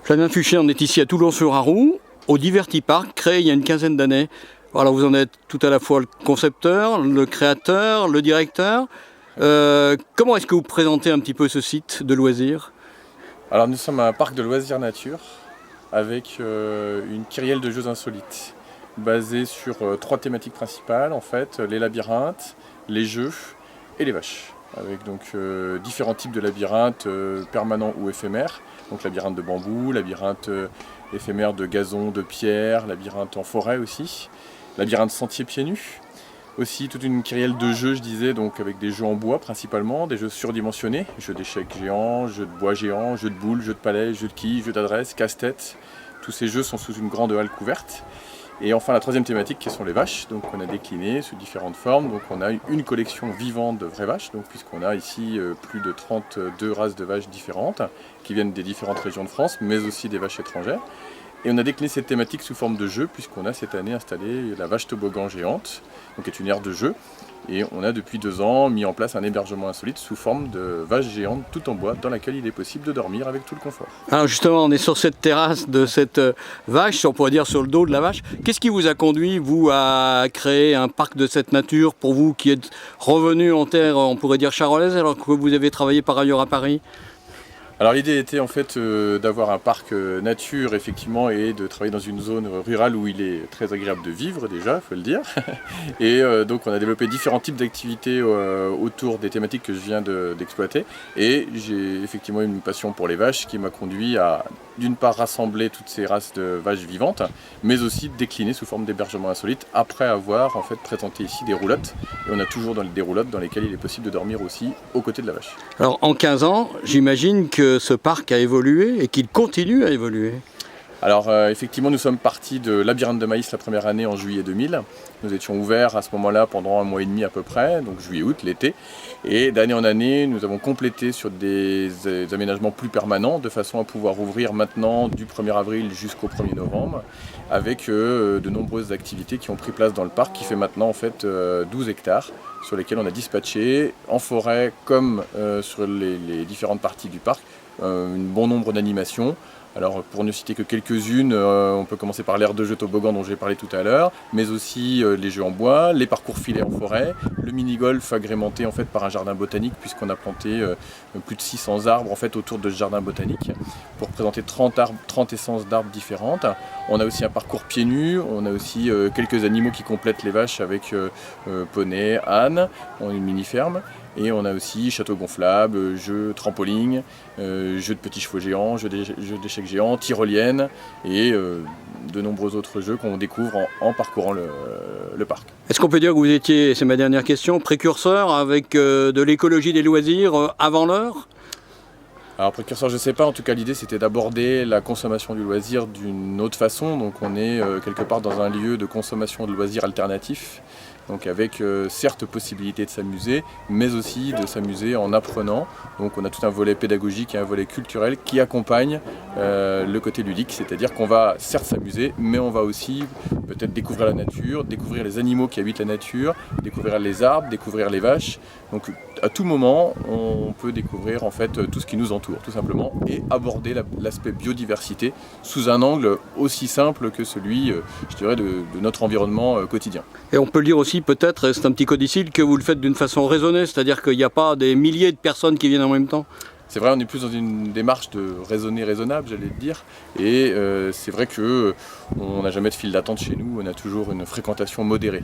Flavien Fuchet, on est ici à Toulon-sur-Arroux, au Divertipark, créé il y a une quinzaine d'années. Alors vous en êtes tout à la fois le concepteur, le créateur, le directeur. Comment est-ce que vous présentez un petit peu ce site de loisirs? Alors nous sommes un parc de loisirs nature avec une kyrielle de jeux insolites basée sur 3 thématiques principales en fait, les labyrinthes, les jeux et les vaches. Avec donc différents types de labyrinthes permanents ou éphémères. Donc labyrinthe de bambou, labyrinthe éphémère de gazon, de pierre, labyrinthe en forêt aussi, labyrinthe sentier pieds nus. Aussi toute une kyrielle de jeux, je disais, donc avec des jeux en bois principalement, des jeux surdimensionnés, jeux d'échecs géants, jeux de bois géants, jeux de boules, jeux de palais, jeux de quilles, jeux d'adresse, casse-tête. Tous ces jeux sont sous une grande halle couverte. Et enfin la troisième thématique qui sont les vaches, donc on a décliné sous différentes formes, donc on a une collection vivante de vraies vaches, donc puisqu'on a ici plus de 32 races de vaches différentes, qui viennent des différentes régions de France, mais aussi des vaches étrangères. Et on a décliné cette thématique sous forme de jeu, puisqu'on a cette année installé la vache toboggan géante, donc qui est une aire de jeu. Et on a depuis 2 ans mis en place un hébergement insolite sous forme de vache géante tout en bois, dans laquelle il est possible de dormir avec tout le confort. Alors justement, on est sur cette terrasse de cette vache, on pourrait dire sur le dos de la vache. Qu'est-ce qui vous a conduit, vous, à créer un parc de cette nature, pour vous qui êtes revenu en terre, on pourrait dire charolaise, alors que vous avez travaillé par ailleurs à Paris? Alors l'idée était en fait d'avoir un parc nature effectivement et de travailler dans une zone rurale où il est très agréable de vivre déjà, il faut le dire. Et donc on a développé différents types d'activités autour des thématiques que je viens d'exploiter. Et j'ai effectivement une passion pour les vaches qui m'a conduit à d'une part rassembler toutes ces races de vaches vivantes, mais aussi décliner sous forme d'hébergement insolite après avoir en fait présenté ici des roulottes. Et on a toujours des roulottes dans lesquelles il est possible de dormir aussi aux côtés de la vache. Alors en 15 ans, j'imagine que ce parc a évolué et qu'il continue à évoluer. Alors effectivement nous sommes partis de Labyrinthe de Maïs la première année en juillet 2000. Nous étions ouverts à ce moment-là pendant 1 mois et demi à peu près, donc juillet-août, l'été. Et d'année en année, nous avons complété sur des aménagements plus permanents de façon à pouvoir ouvrir maintenant du 1er avril jusqu'au 1er novembre avec de nombreuses activités qui ont pris place dans le parc qui fait maintenant en fait 12 hectares sur lesquels on a dispatché en forêt comme sur les différentes parties du parc un bon nombre d'animations. Alors pour ne citer que quelques-unes, on peut commencer par l'aire de jeu toboggan dont j'ai parlé tout à l'heure, mais aussi les jeux en bois, les parcours filets en forêt, le mini-golf agrémenté en fait par un jardin botanique puisqu'on a planté plus de 600 arbres en fait autour de ce jardin botanique pour présenter 30 essences d'arbres différentes. On a aussi un parcours pieds nus, on a aussi quelques animaux qui complètent les vaches avec poney, âne, on a une mini-ferme. Et on a aussi château gonflable, jeux trampoline, jeux de petits chevaux géants, jeux d'échecs géants, tyroliennes et de nombreux autres jeux qu'on découvre en parcourant le parc. Est-ce qu'on peut dire que vous étiez, c'est ma dernière question, précurseur avec de l'écologie des loisirs avant l'heure? Alors précurseur je ne sais pas, en tout cas l'idée c'était d'aborder la consommation du loisir d'une autre façon, donc on est quelque part dans un lieu de consommation de loisirs alternatifs. Donc avec certes possibilité de s'amuser, mais aussi de s'amuser en apprenant. Donc on a tout un volet pédagogique et un volet culturel qui accompagne le côté ludique, c'est-à-dire qu'on va certes s'amuser, mais on va aussi peut-être découvrir la nature, découvrir les animaux qui habitent la nature, découvrir les arbres, découvrir les vaches. Donc à tout moment, on peut découvrir en fait tout ce qui nous entoure, tout simplement, et aborder l'aspect biodiversité sous un angle aussi simple que celui, je dirais, de notre environnement quotidien. Et on peut le dire aussi peut-être, c'est un petit codicile, que vous le faites d'une façon raisonnée, c'est-à-dire qu'il n'y a pas des milliers de personnes qui viennent en même temps. C'est vrai, on est plus dans une démarche de raisonner raisonnable, j'allais te dire. Et c'est vrai qu'on n'a jamais de file d'attente chez nous, on a toujours une fréquentation modérée.